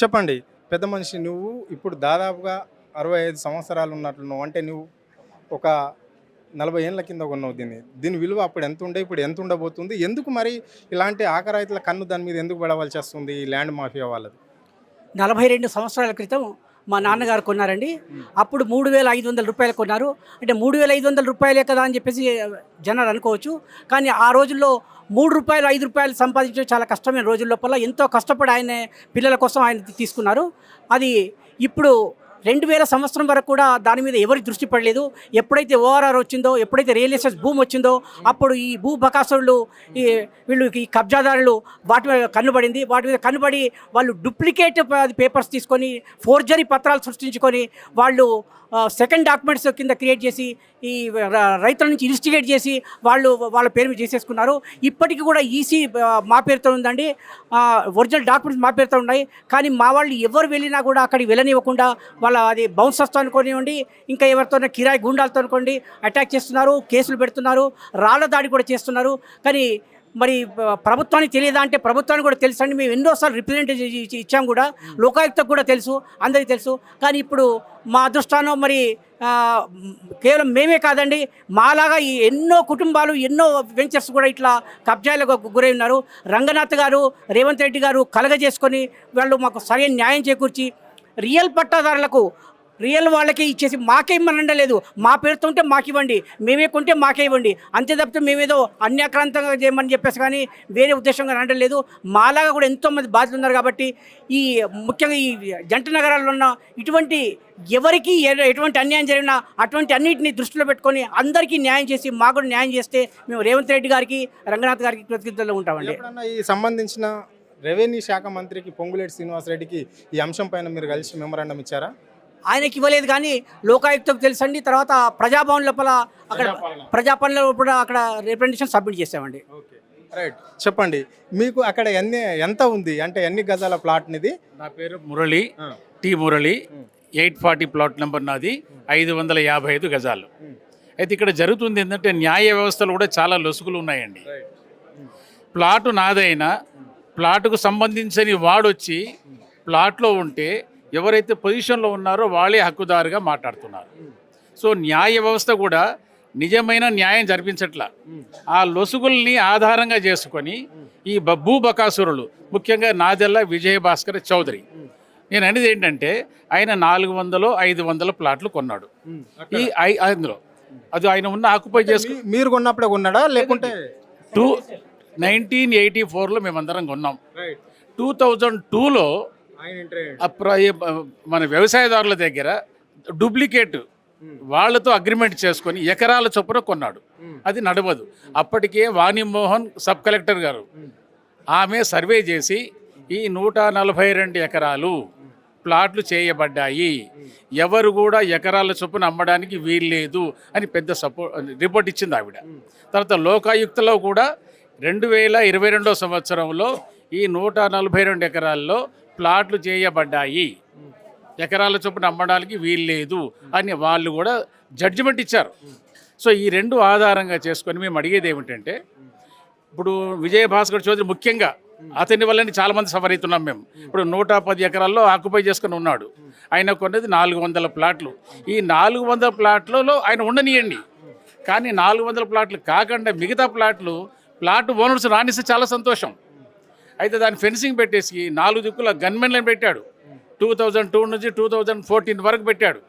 చెప్పండి. పెద్ద మనిషి నువ్వు ఇప్పుడు దాదాపుగా 65 సంవత్సరాలు ఉన్నట్లున్నావు. అంటే నువ్వు ఒక 40 ఏళ్ల కింద కొన్నావు దీన్ని. దీని విలువ అప్పుడు ఎంతుండే, ఇప్పుడు ఎంత ఉండబోతుంది? ఎందుకు మరి ఇలాంటి ఆకరైతుల కన్ను దాని మీద ఎందుకు పడవలసొస్తుంది ఈ ల్యాండ్ మాఫియా వాళ్ళది? 42 సంవత్సరాల క్రితం మా నాన్నగారు కొన్నారండి. అప్పుడు రూ. 3,500 కొన్నారు. అంటే రూ. 3,500 కదా అని చెప్పేసి జనాలు అనుకోవచ్చు. కానీ ఆ రోజుల్లో రూ. 3, రూ. 5 సంపాదించడం చాలా కష్టమైన రోజుల లోపల ఎంతో కష్టపడి ఆయన పిల్లల కోసం ఆయన తీసుకున్నారు. అది ఇప్పుడు 2000 సంవత్సరం వరకు కూడా దాని మీద ఎవరి దృష్టి పడలేదు. ఎప్పుడైతే ఓఆర్ఆర్ వచ్చిందో, ఎప్పుడైతే రియల్ ఎస్టేట్ భూమి వచ్చిందో అప్పుడు ఈ భూ బకాసురులు వీళ్ళు ఈ కబ్జాదారులు వాటి మీద కన్నుబడింది. వాటి మీద కన్నుబడి వాళ్ళు డూప్లికేట్ పేపర్స్ తీసుకొని ఫోర్జరీ పత్రాలు సృష్టించుకొని వాళ్ళు సెకండ్ డాక్యుమెంట్స్ కింద క్రియేట్ చేసి ఈ రైతుల నుంచి ఇన్వెస్టిగేట్ చేసి వాళ్ళ పేరు మీద చేసేసుకున్నారు. ఇప్పటికీ కూడా ఈసీ మా పేరుతో ఉందండి. ఒరిజినల్ డాక్యుమెంట్స్ మా పేరుతో ఉన్నాయి. కానీ మా వాళ్ళు ఎవరు వెళ్ళినా కూడా అక్కడికి వెళ్ళనివ్వకుండా వాళ్ళ అది బౌన్సర్స్తో అనుకోనివ్వండి, ఇంకా ఎవరితోనో కిరాయి గుండాలతో అనుకోండి అటాక్ చేస్తున్నారు, కేసులు పెడుతున్నారు, రాళ్ల దాడి కూడా చేస్తున్నారు. కానీ మరి ప్రభుత్వానికి తెలియదా అంటే ప్రభుత్వానికి కూడా తెలుసు అండి. మేము ఎన్నోసార్లు రిప్రజెంటేషన్ ఇచ్చాము కూడా, లోకాయుక్తకు కూడా తెలుసు, అందరికీ తెలుసు. కానీ ఇప్పుడు మా అదృష్టానో మరి కేవలం మేమే కాదండి, మాలాగా ఈ ఎన్నో కుటుంబాలు ఎన్నో వెంచర్స్ కూడా ఇట్లా కబ్జాలకు గురై ఉన్నారు. రంగనాథ్ గారు, రేవంత్ రెడ్డి గారు కలగజేసుకొని వాళ్ళు మాకు సరైన న్యాయం చేకూర్చి రియల్ పట్టాదారులకు రియల్ వాళ్ళకి ఇచ్చేసి మాకే ఇమ్మని అనలేదు. మా పేరుతో ఉంటే మాకు ఇవ్వండి, మేమే కొంటే మాకే ఇవ్వండి, అంతే తప్పితే మేమేదో అన్యాక్రాంతంగా చేయమని చెప్పేసి కానీ వేరే ఉద్దేశంగా అనలేదు. మాలాగా కూడా ఎంతోమంది బాధితులు ఉన్నారు. కాబట్టి ఈ ముఖ్యంగా ఈ జంట నగరాల్లో ఉన్న ఇటువంటి ఎవరికి ఎటువంటి అన్యాయం జరిగినా అటువంటి అన్నింటినీ దృష్టిలో పెట్టుకొని అందరికీ న్యాయం చేసి మాకు కూడా న్యాయం చేస్తే మేము రేవంత్ రెడ్డి గారికి, రంగనాథ్ గారికి కృతజ్ఞతలు ఉంటామండి. ఈ సంబంధించిన రెవెన్యూ శాఖ మంత్రికి పొంగులేటి శ్రీనివాసరెడ్డికి ఈ అంశం పైన మీరు కలిసి మెమరాండం ఇచ్చారా? ఆయనకి ఇవ్వలేదు కానీ లోకాయుక్తకు తెలుసండి. తర్వాత ప్రజాభవన్ లోపల అక్కడ ప్రజాపనిలో కూడా అక్కడ రిప్రజెంటేషన్ సబ్మిట్ చేసామండి. Okay, right. చెప్పండి, మీకు అక్కడ ఎంత ఉంది, అంటే ఎన్ని గజాల ప్లాట్ నిది? నా పేరు మురళి, మురళి. 840 ప్లాట్ నెంబర్ నాది. 555 గజాలు. అయితే ఇక్కడ జరుగుతుంది ఏంటంటే న్యాయ వ్యవస్థలు కూడా చాలా లొసుగులు ఉన్నాయండి. ప్లాటు నాదైనా ప్లాటుకు సంబంధించని వాడొచ్చి ప్లాట్లో ఉంటే ఎవరైతే పొజిషన్లో ఉన్నారో వాళ్ళే హక్కుదారుగా మాట్లాడుతున్నారు. సో న్యాయ వ్యవస్థ కూడా నిజమైన న్యాయం జరిపించట్లా. ఆ లొసుగుల్ని ఆధారంగా చేసుకొని ఈ భూబకాసురులు, ముఖ్యంగా నాదెల్ల విజయభాస్కర్ చౌదరి, నేను అనేది ఏంటంటే ఆయన 400-500 ప్లాట్లు కొన్నాడు. ఈ అందులో అది ఆయన ఉన్న ఆక్యుపై చేసుకుని మీరు కొన్నప్పుడే కొన్నాడా లేకుంటే 1984లో మేమందరం కొన్నాం. 2002లో మన వ్యవసాయదారుల దగ్గర డూప్లికేట్ వాళ్ళతో అగ్రిమెంట్ చేసుకొని ఎకరాల చొప్పున కొన్నాడు. అది నడవదు. అప్పటికే వాణిమోహన్ సబ్ కలెక్టర్ గారు ఆమె సర్వే చేసి ఈ 142 ఎకరాలు ప్లాట్లు చేయబడ్డాయి, ఎవరు కూడా ఎకరాల చొప్పున అమ్మడానికి వీల్లేదు అని పెద్ద రిపోర్ట్ ఇచ్చింది ఆవిడ. తర్వాత లోకాయుక్తలో కూడా 2022 సంవత్సరంలో ఈ 142 ఎకరాల్లో ప్లాట్లు చేయబడ్డాయి, ఎకరాల చొప్పున అమ్మడానికి వీల్లేదు అని వాళ్ళు కూడా జడ్జిమెంట్ ఇచ్చారు. సో ఈ రెండు ఆధారంగా చేసుకొని మేము అడిగేది ఏమిటంటే, ఇప్పుడు విజయభాస్కర్ చౌదరి ముఖ్యంగా అతని వల్లనే చాలామంది సఫర్ అవుతున్నాం మేము. ఇప్పుడు 110 ఎకరాల్లో ఆక్యుపై చేసుకుని ఉన్నాడు. ఆయన కొన్నది 400 ప్లాట్లు. ఈ 400 ప్లాట్లలో ఆయన ఉండనియండి, కానీ 400 ప్లాట్లు కాకుండా మిగతా ప్లాట్ ఓనర్స్ రానిస్తే చాలా సంతోషం. అయితే దాన్ని ఫెన్సింగ్ పెట్టేసి 4 దిక్కుల గన్మెన్లను పెట్టాడు. 2002 నుంచి 2014 వరకు పెట్టాడు.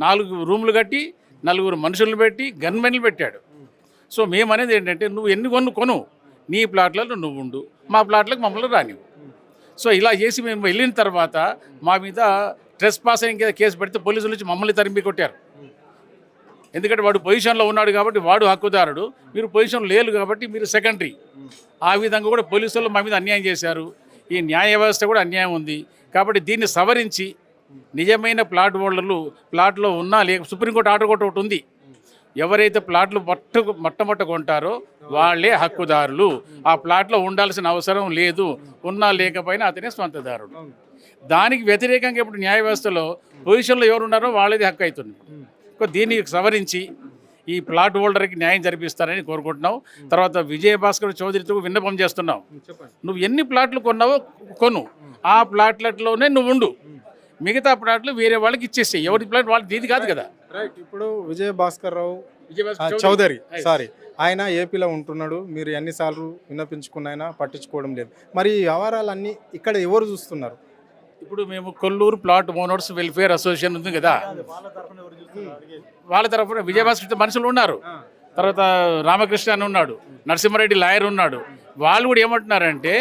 4 రూములు కట్టి 4 మనుషులను పెట్టి గన్మెన్లు పెట్టాడు. సో మేము అనేది ఏంటంటే, నువ్వు ఎన్ని కొను, నీ ప్లాట్లలో నువ్వు ఉండు, మా ప్లాట్లకు మమ్మల్ని రానివ్వు. సో ఇలా చేసి మేము వెళ్ళిన తర్వాత మా మీద ట్రెస్ పాసింగ్ కేసు పెడితే పోలీసులు వచ్చి మమ్మల్ని తరిమి కొట్టారు. ఎందుకంటే వాడు పొజిషన్లో ఉన్నాడు కాబట్టి వాడు హక్కుదారుడు, మీరు పొజిషన్ లేరు కాబట్టి మీరు సెకండరీ. ఆ విధంగా కూడా పోలీసులు మా మీద అన్యాయం చేశారు. ఈ న్యాయ వ్యవస్థ కూడా అన్యాయం ఉంది. కాబట్టి దీన్ని సవరించి నిజమైన ప్లాట్ హోల్డర్లు ప్లాట్లో ఉన్నా లేక సుప్రీంకోర్టు ఆర్డర్ కూడా ఒకటి ఉంది, ఎవరైతే ప్లాట్లు మొట్టమొదట కొంటారో వాళ్ళే హక్కుదారులు, ఆ ప్లాట్లో ఉండాల్సిన అవసరం లేదు, ఉన్నా లేకపోయినా అతనే స్వంతదారుడు. దానికి వ్యతిరేకంగా ఇప్పుడు న్యాయ వ్యవస్థలో పొజిషన్లో ఎవరు ఉన్నారో వాళ్ళది హక్కు అవుతుంది. దీన్ని సవరించి ఈ ప్లాట్ హోల్డర్కి న్యాయం జరిపిస్తారని కోరుకుంటున్నాం. తర్వాత విజయభాస్కర్ చౌదరితో విన్నపం చేస్తున్నాం. నువ్వు ఎన్ని ప్లాట్లు కొన్నావో కొను, ఆ ప్లాట్లలోనే నువ్వు ఉండు, మిగతా ప్లాట్లు వేరే వాళ్ళకి ఇచ్చేసేయి. ఎవరి ప్లాట్ వాళ్ళకి ఇది కాదు కదా. రైట్. ఇప్పుడు విజయభాస్కర్ రావు చౌదరి ఆయన ఏపీలో ఉంటున్నాడు. మీరు ఎన్నిసార్లు విన్నపించుకున్నా పట్టించుకోవడం లేదు. మరి ఈ వ్యవహారాలన్నీ ఇక్కడ ఎవరు చూస్తున్నారు? ఇప్పుడు మేము Kollur plot owners welfare association ఉంది కదా, వాళ్ళ తరఫున విజయభాస్కర్ మనుషులు ఉన్నారు. తర్వాత రామకృష్ణ అని ఉన్నాడు, నరసింహారెడ్డి లాయర్ ఉన్నాడు. వాళ్ళు కూడా ఏమంటున్నారంటే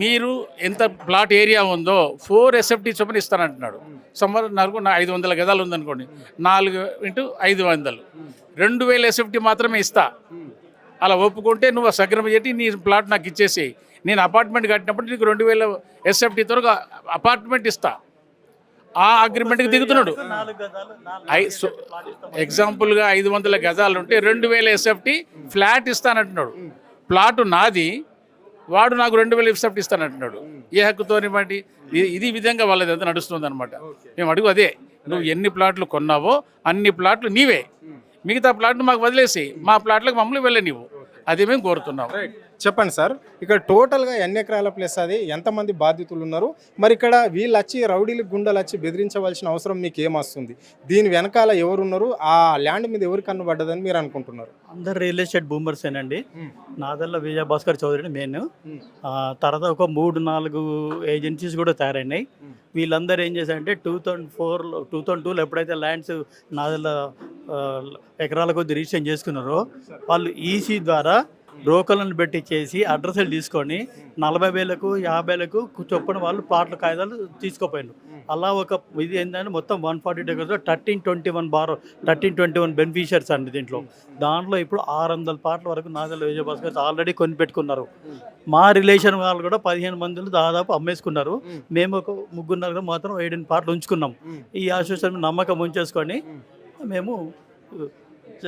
మీరు ఎంత ప్లాట్ ఏరియా ఉందో 4 SFT చొప్పున ఇస్తానంటున్నాడు. సుమారు 500 గజాలు ఉందనుకోండి, 4 × 500 2000 SFT మాత్రమే ఇస్తా. అలా ఒప్పుకుంటే నువ్వు సగ్రమ చేసి నీ ప్లాట్ నాకు ఇచ్చేసి, నేను అపార్ట్మెంట్ కట్టినప్పుడు నీకు 2000 SFT త్వరగా అపార్ట్మెంట్ ఇస్తా. ఆ అగ్రిమెంట్కి దిగుతున్నాడు. ఎగ్జాంపుల్గా 500 గజాలు ఉంటే 2000 SFT ఫ్లాట్ ఇస్తానంటున్నాడు. ప్లాటు నాది, వాడు నాకు 2000 SFT ఇస్తానంటున్నాడు. ఏ హక్కుతోని బట్టి ఇది విధంగా వాళ్ళది అంతా నడుస్తుంది అనమాట. మేము అడుగు అదే, నువ్వు ఎన్ని ప్లాట్లు కొన్నావో అన్ని ప్లాట్లు నీవే, మిగతా ప్లాట్లు మాకు వదిలేసి మా ప్లాట్లకు మమ్మల్ని వెళ్ళే నీవు, అది మేము కోరుతున్నాం. చెప్పండి సార్, ఇక్కడ టోటల్గా ఎన్ని ఎకరాల ప్లేస్ అది, ఎంతమంది బాధితులు ఉన్నారు? మరి ఇక్కడ వీళ్ళు వచ్చి రౌడీలు గుండెలు వచ్చి బెదిరించవలసిన అవసరం మీకు ఏమొస్తుంది? దీని వెనకాల ఎవరున్నారు? ఆ ల్యాండ్ మీద ఎవరు కన్ను పడ్డదని మీరు అనుకుంటున్నారు? అందరు రియల్ ఎస్టేట్ బూమర్సేనండి. నాదల్ల విజయభాస్కర్ చౌదరిని మెయిన్. తర్వాత ఒక 3-4 ఏజెన్సీస్ కూడా తయారైనాయి. వీళ్ళందరూ ఏం చేశారంటే 2002లో ఎప్పుడైతే ల్యాండ్స్ నాదల్ల ఎకరాల కొద్ది రిజిస్ట్రేషన్ చేసుకున్నారో వాళ్ళు ఈసీ ద్వారా బ్రోకర్లను పెట్టి చేసి అడ్రస్లు తీసుకొని 40,000కు 50,000కు చొప్పున వాళ్ళు ప్లాట్ల కాగితాలు తీసుకోపోయారు. అలా ఒక ఇది ఏంటంటే మొత్తం 140 acres 1321 బెనిఫిషియర్స్ అండి. దాంట్లో ఇప్పుడు 600 ప్లాట్ల వరకు నాదల్ల విజయభాస్కర్ ఆల్రెడీ కొని పెట్టుకున్నారు. మా రిలేషన్ వాళ్ళు కూడా 15 మందిలు దాదాపు అమ్మేసుకున్నారు. మేము ఒక 3 మాత్రం 7 ప్లాట్లు ఉంచుకున్నాం. ఈ అసోసియేషన్ నమ్మకం ఉంచేసుకొని మేము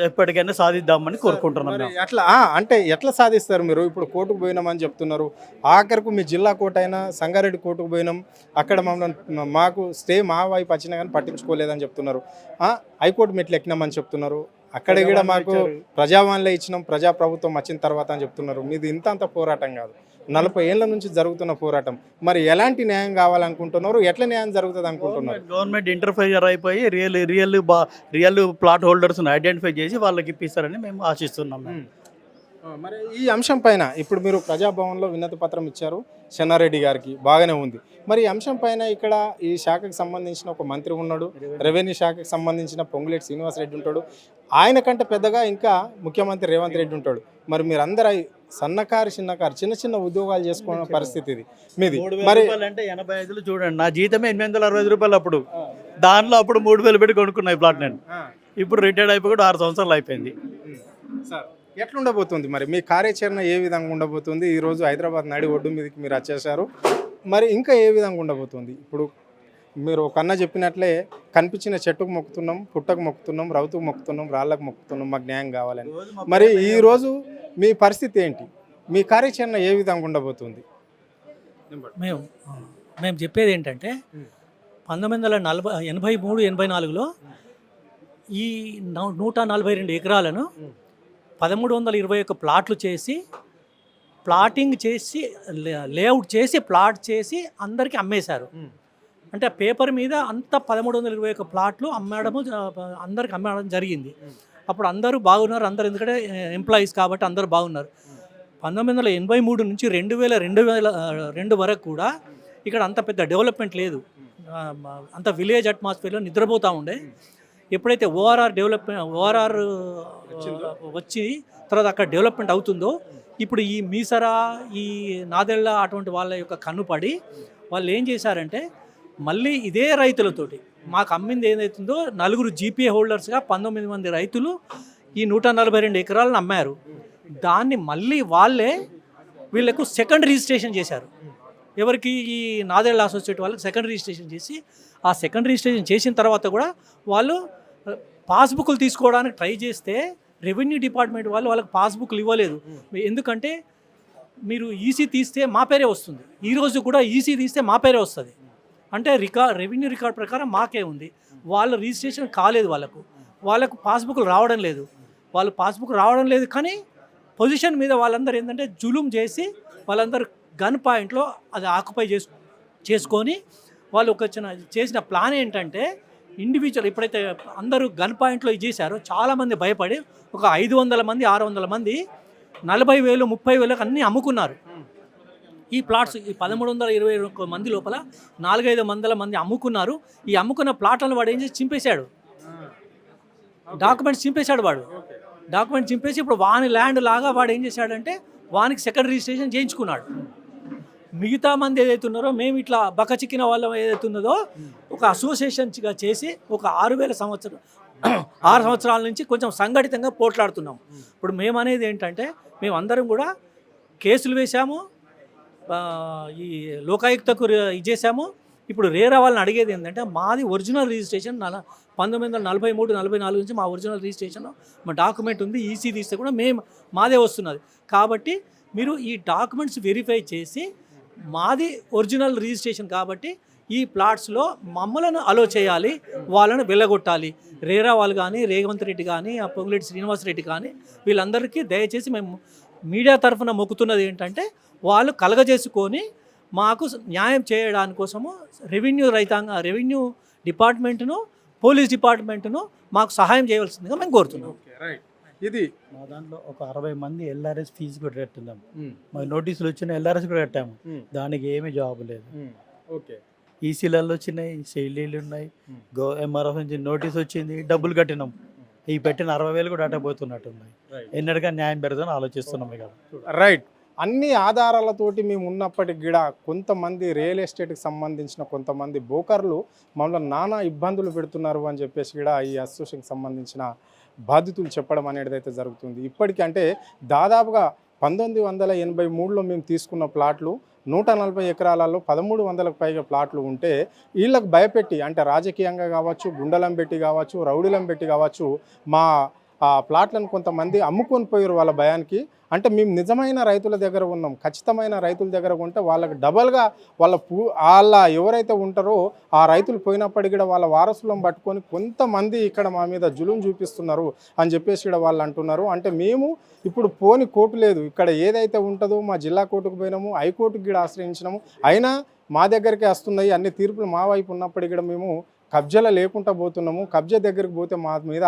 ఎప్పటికైనా సాధిద్దామని కోరుకుంటున్నాం. ఎట్లా అంటే ఎట్లా సాధిస్తారు మీరు? ఇప్పుడు కోర్టుకు పోయినామని చెప్తున్నారు. ఆఖరికి మీ జిల్లా కోర్టు అయినా సంగారెడ్డి కోర్టుకు పోయినాం, అక్కడ మమ్మల్ని మాకు స్టే మా వైపు వచ్చినా కానీ పట్టించుకోలేదని చెప్తున్నారు. హైకోర్టు మెట్లు ఎక్కినామని చెప్తున్నారు. అక్కడ కూడా మాకు ప్రజావాణిలో ఇచ్చినాం, ప్రజాప్రభుత్వం వచ్చిన తర్వాత అని చెప్తున్నారు. మీది ఇంత పోరాటం కాదు, 40 ఏళ్ల నుంచి జరుగుతున్న పోరాటం. మరి ఎలాంటి న్యాయం కావాలనుకుంటున్నారు? ఎట్లా న్యాయం జరుగుతుంది అనుకుంటున్నారు? గవర్నమెంట్ ఇంటర్ఫైర్ అయిపోయి రియల్ ప్లాట్ హోల్డర్స్ని ఐడెంటిఫై చేసి వాళ్ళకి ఇప్పిస్తారని మేము ఆశిస్తున్నాం. మరి ఈ అంశం పైన ఇప్పుడు మీరు ప్రజాభవన్లో వినతి పత్రం ఇచ్చారు చెన్నారెడ్డి గారికి, బాగానే ఉంది. మరి ఈ అంశం పైన ఇక్కడ ఈ శాఖకు సంబంధించిన ఒక మంత్రి ఉన్నాడు, రెవెన్యూ శాఖకు సంబంధించిన పొంగులేటి శ్రీనివాసరెడ్డి ఉంటాడు, ఆయన కంటే పెద్దగా ఇంకా ముఖ్యమంత్రి రేవంత్ రెడ్డి ఉంటాడు. మరి మీరందరూ సన్నకారు చిన్న చిన్న ఉద్యోగాలు చేసుకున్న పరిస్థితి ఇది మీది. మరి అంటే 85 చూడండి, నా జీతమే 860 రూపాయలు. అప్పుడు దాంట్లో అప్పుడు 3,000 పెట్టి కొనుక్కున్నాయి ప్లాట్. నేను ఇప్పుడు రిటైర్డ్ అయిపోయి కూడా 6 సంవత్సరాలు అయిపోయింది. సార్ ఎట్లుండబోతుంది మరి మీ కార్యాచరణ? ఏ విధంగా ఉండబోతుంది? ఈరోజు హైదరాబాద్ నడి ఒడ్డు మీదకి మీరు వచ్చేసారు, మరి ఇంకా ఏ విధంగా ఉండబోతుంది? ఇప్పుడు మీరు ఒక అన్న చెప్పినట్లే కనిపించిన చెట్టుకు మొక్కుతున్నాం, పుట్టకు మొక్కుతున్నాం, రౌతుకు మొక్కుతున్నాం, రాళ్ళకు మొక్కుతున్నాం, మాకు న్యాయం కావాలని. మరి ఈరోజు మీ పరిస్థితి ఏంటి? మీ కార్యాచరణ ఏ విధంగా ఉండబోతుంది? మేము చెప్పేది ఏంటంటే 1983-84లో ఈ 142 ఎకరాలను 1321 ప్లాట్లు చేసి ప్లాటింగ్ చేసి లేఅవుట్ చేసి ప్లాట్ చేసి అందరికీ అమ్మేశారు. అంటే పేపర్ మీద అంత 1321 ప్లాట్లు అందరికి అమ్మడం జరిగింది. అప్పుడు అందరూ బాగున్నారు, అందరు ఎందుకంటే ఎంప్లాయీస్ కాబట్టి అందరూ బాగున్నారు. 1983 నుంచి 2002 వరకు కూడా ఇక్కడ అంత పెద్ద డెవలప్మెంట్ లేదు. అంత విలేజ్ అట్మాస్ఫియర్లో నిద్రపోతూ ఉండే. ఎప్పుడైతే ఓఆర్ఆర్ వచ్చి తర్వాత అక్కడ డెవలప్మెంట్ అవుతుందో, ఇప్పుడు ఈ మీసరా, ఈ నాదెళ్ళ అటువంటి వాళ్ళ యొక్క కన్నుపడి వాళ్ళు ఏం చేశారంటే మళ్ళీ ఇదే రైతులతోటి మాకు అమ్మింది ఏదైతుందో 4 జీపీఏ హోల్డర్స్గా 19 మంది రైతులు ఈ 142 ఎకరాలను అమ్మారు. దాన్ని మళ్ళీ వాళ్ళే వీళ్ళకు సెకండ్ రిజిస్ట్రేషన్ చేశారు. ఎవరికి? ఈ నాదెళ్ళ అసోసియేట్ వాళ్ళకి సెకండ్ రిజిస్ట్రేషన్ చేసి, ఆ సెకండ్ రిజిస్ట్రేషన్ చేసిన తర్వాత కూడా వాళ్ళు పాస్బుక్లు తీసుకోవడానికి ట్రై చేస్తే రెవెన్యూ డిపార్ట్మెంట్ వాళ్ళకి పాస్బుక్లు ఇవ్వలేదు. ఎందుకంటే మీరు ఈసీ తీస్తే మా పేరే వస్తుంది, ఈరోజు కూడా ఈసీ తీస్తే మా పేరే వస్తుంది. అంటే రెవెన్యూ రికార్డ్ ప్రకారం మాకే ఉంది, వాళ్ళ రిజిస్ట్రేషన్ కాలేదు. వాళ్ళకు పాస్బుక్లు రావడం లేదు. వాళ్ళు పాస్బుక్ రావడం లేదు, కానీ పొజిషన్ మీద వాళ్ళందరూ ఏంటంటే జులుం చేసి వాళ్ళందరూ గన్ పాయింట్లో అది ఆక్యుపై చేసుకొని వాళ్ళు ఒక చేసిన ప్లాన్ ఏంటంటే ఇండివిజువల్ ఎప్పుడైతే అందరూ గన్ పాయింట్లో ఇది చేశారో చాలామంది భయపడి ఒక 500 మంది 600 మంది 40,000 30,000 అన్నీ అమ్ముకున్నారు. ఈ ప్లాట్స్ ఈ 1321 మంది లోపల 400-500 మంది అమ్ముకున్నారు. ఈ అమ్ముకున్న ప్లాట్లను వాడు ఏం చేసి చింపేశాడు, డాక్యుమెంట్స్ చింపేశాడు. డాక్యుమెంట్ చింపేసి ఇప్పుడు వాని ల్యాండ్ లాగా వాడు ఏం చేశాడంటే వానికి సెకండ్ రిజిస్ట్రేషన్ చేయించుకున్నాడు. మిగతా మంది ఏదైతే ఉన్నారో మేము ఇట్లా బకచిక్కిన వాళ్ళం ఏదైతే ఉన్నదో ఒక అసోసియేషన్గా చేసి ఒక 6 సంవత్సరాల నుంచి కొంచెం సంఘటితంగా పోట్లాడుతున్నాం. ఇప్పుడు మేము అనేది ఏంటంటే మేము అందరం కూడా కేసులు వేశాము, ఈ లోకాయుక్తకు ఇది చేశాము. ఇప్పుడు రేరా వాళ్ళని అడిగేది ఏంటంటే మాది ఒరిజినల్ రిజిస్ట్రేషన్ 1943-44 నుంచి మా ఒరిజినల్ రిజిస్ట్రేషన్ మా డాక్యుమెంట్ ఉంది, ఈసీ తీస్తే కూడా మాదే వస్తున్నది. కాబట్టి మీరు ఈ డాక్యుమెంట్స్ వెరిఫై చేసి మాది ఒరిజినల్ రిజిస్ట్రేషన్ కాబట్టి ఈ ప్లాట్స్లో మమ్మలను అలో చేయాలి, వాళ్ళను వెళ్ళగొట్టాలి. రేరా వాళ్ళు కానీ, రేవంత్ రెడ్డి కానీ, పొంగులేటి శ్రీనివాసరెడ్డి కానీ వీళ్ళందరికీ దయచేసి మేము మీడియా తరఫున మొక్కుతున్నది ఏంటంటే వాళ్ళు కలగజేసుకొని మాకు న్యాయం చేయడానికి కోసము రెవెన్యూ డిపార్ట్మెంట్ను, పోలీస్ డిపార్ట్మెంట్ను మాకు సహాయం చేయవలసిందిగా మేము కోరుతున్నాం. ఇది మా దాంట్లో ఒక 60 మంది ఎల్ఆర్ఎస్ ఫీజు కూడా కట్టున్నాం. మాకు నోటీసులు వచ్చిన ఎల్ఆర్ఎస్ కూడా కట్టాము, దానికి ఏమీ జవాబు లేదు. ఓకే, ఈసీలలో వచ్చినాయి, సెయిలీలు ఉన్నాయి, ఎంఆర్ఎఫ్ నుంచి నోటీస్ వచ్చింది, డబ్బులు కట్టినాం. ఈ పెట్టిన 60,000 కూడా అట్టపోతున్నట్టున్నాయి. ఎన్నటిగా న్యాయం పెడతాను ఆలోచిస్తున్నాం. ఇక్కడ రైట్, అన్ని ఆధారాలతోటి మేము ఉన్నప్పటికి కూడా కొంతమంది రియల్ ఎస్టేట్కి సంబంధించిన కొంతమంది బోకర్లు మమ్మల్ని నానా ఇబ్బందులు పెడుతున్నారు అని చెప్పేసి కూడా ఈ అసోసియేషన్కి సంబంధించిన బాధితులు చెప్పడం అనేది అయితే జరుగుతుంది. ఇప్పటికీ అంటే దాదాపుగా 1983లో మేము తీసుకున్న ప్లాట్లు 140 ఎకరాలలో 1300కు పైగా ప్లాట్లు ఉంటే వీళ్ళకు భయపెట్టి అంటే రాజకీయంగా కావచ్చు, గుండెలం పెట్టి కావచ్చు, రౌడీలం పెట్టి కావచ్చు మా ప్లాట్లను కొంతమంది అమ్ముకొని పోయారు వాళ్ళ భయానికి. అంటే మేము నిజమైన రైతుల దగ్గర ఉన్నాం, ఖచ్చితమైన రైతుల దగ్గర ఉంటే వాళ్ళకి డబల్గా వాళ్ళ ఎవరైతే ఉంటారో ఆ రైతులు పోయినప్పటికీ కూడా వాళ్ళ వారసులను పట్టుకొని కొంతమంది ఇక్కడ మా మీద జులుం చూపిస్తున్నారు అని చెప్పేసి కూడా వాళ్ళు అంటున్నారు. అంటే మేము ఇప్పుడు పోని కోర్టు లేదు, ఇక్కడ ఏదైతే ఉంటుందో మా జిల్లా కోర్టుకు పోయినాము, హైకోర్టుకు కూడా ఆశ్రయించినాము, అయినా మా దగ్గరికి వస్తున్నాయి అన్ని తీర్పులు మా వైపు ఉన్నప్పటికీ కూడా మేము కబ్జాలు లేకుండా పోతున్నాము. కబ్జా దగ్గరికి పోతే మా మీద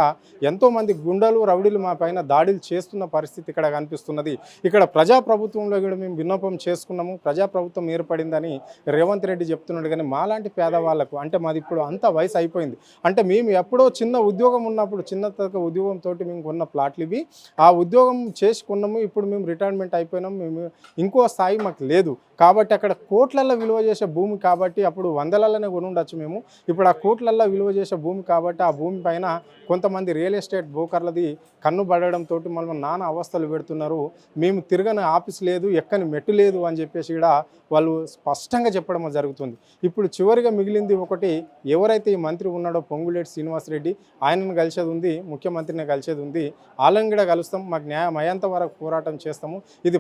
ఎంతోమంది గుండెలు రౌడీలు మా పైన దాడులు చేస్తున్న పరిస్థితి ఇక్కడ కనిపిస్తున్నది. ఇక్కడ ప్రజాప్రభుత్వంలో కూడా మేము విన్నపం చేసుకున్నాము, ప్రజాప్రభుత్వం ఏర్పడిందని రేవంత్ రెడ్డి చెప్తున్నాడు. కానీ మాలాంటి పేదవాళ్ళకు అంటే మాది ఇప్పుడు అంత వయసు అయిపోయింది, అంటే మేము ఎప్పుడో చిన్న ఉద్యోగం ఉన్నప్పుడు చిన్న ఉద్యోగంతో మేము కొన్న ప్లాట్లు ఇవి, ఆ ఉద్యోగం చేసుకున్నాము, ఇప్పుడు మేము రిటైర్మెంట్ అయిపోయినాము, మేము ఇంకో స్థాయి మాకు లేదు. కాబట్టి అక్కడ కోట్లల్లో విలువ చేసే భూమి కాబట్టి అప్పుడు 100లలోనే కొని ఉండొచ్చు మేము, ఇప్పుడు ఆ కోట్లల్లో విలువ చేసే భూమి కాబట్టి ఆ భూమి పైన కొంతమంది రియల్ ఎస్టేట్ బ్రోకర్లది కన్ను పడడంతో మనం నానా అవస్థలు పెడుతున్నారు. మేము తిరగని ఆఫీస్ లేదు, ఎక్కని మెట్టు లేదు అని చెప్పేసి కూడా వాళ్ళు స్పష్టంగా చెప్పడం జరుగుతుంది. ఇప్పుడు చివరిగా మిగిలింది ఒకటి, ఎవరైతే ఈ మంత్రి ఉన్నాడో పొంగులేటి శ్రీనివాసరెడ్డి, ఆయనను కలిసేది ఉంది, ముఖ్యమంత్రిని కలిసేది ఉంది, వాళ్ళని కూడా కలుస్తాం, మాకు న్యాయం అయ్యేంత వరకు పోరాటం చేస్తాము. ఇది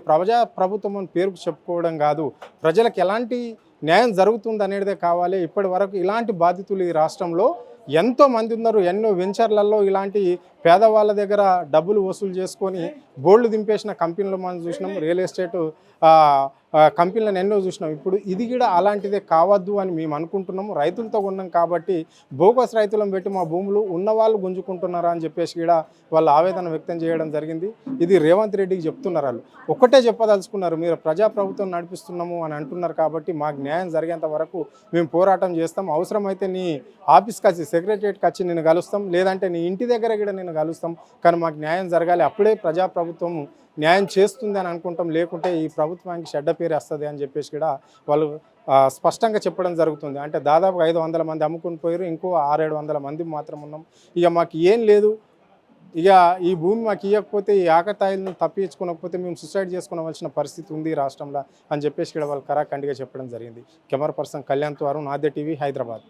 ప్రభుత్వం అని పేరుకు చెప్పుకోవడం కాదు, ప్రజలకు ఎలాంటి న్యాయం జరుగుతుంది అనేదే కావాలి. ఇప్పటి వరకు ఇలాంటి బాధితులు ఈ రాష్ట్రంలో ఎంతో మంది ఉన్నారు. ఎన్నో వెంచర్లలో ఇలాంటి పేదవాళ్ళ దగ్గర డబ్బులు వసూలు చేసుకొని బోర్డులు దింపేసిన కంపెనీలు మనం చూసినాం, రియల్ ఎస్టేట్ కంపెనీలను ఎన్నో చూసినాం. ఇప్పుడు ఇది కూడా అలాంటిదే కావద్దు అని మేము అనుకుంటున్నాము. రైతులతో ఉన్నాం కాబట్టి బోగస్ రైతులను పెట్టి మా భూములు ఉన్నవాళ్ళు గుంజుకుంటున్నారా అని చెప్పేసి కూడా వాళ్ళు ఆవేదన వ్యక్తం చేయడం జరిగింది. ఇది రేవంత్ రెడ్డికి చెప్తున్నారు, వాళ్ళు ఒక్కటే చెప్పదలుచుకున్నారు, మీరు ప్రజాప్రభుత్వం నడిపిస్తున్నాము అని అంటున్నారు కాబట్టి మాకు న్యాయం జరిగేంత వరకు మేము పోరాటం చేస్తాం. అవసరమైతే నీ ఆఫీస్కి వచ్చి సెక్రటరియట్కి వచ్చి నేను కలుస్తాం, లేదంటే నీ ఇంటి దగ్గర కూడా నేను కలుస్తాం, కానీ మాకు న్యాయం జరగాలి, అప్పుడే ప్రజాప్రభుత్వం న్యాయం చేస్తుంది అని అనుకుంటాం, లేకుంటే ఈ ప్రభుత్వానికి చెడ్డ పేరు వస్తుంది అని చెప్పేసి కూడా వాళ్ళు స్పష్టంగా చెప్పడం జరుగుతుంది. అంటే దాదాపు 500 మంది అమ్ముకుని పోయారు, ఇంకో 600-700 మంది మాత్రం ఉన్నాం. ఇక మాకు ఏం లేదు, ఇక ఈ భూమి మాకు ఇవ్వకపోతే ఈ ఆకతాయిలను తప్పించుకోకపోతే మేము సూసైడ్ చేసుకోవాల్సిన పరిస్థితి ఉంది రాష్ట్రంలో అని చెప్పేసి కూడా వాళ్ళు కరాఖండిగా చెప్పడం జరిగింది. కెమెరా పర్సన్ కళ్యాణ్ తో అరుణ్, ఆద్య టీవీ, హైదరాబాద్.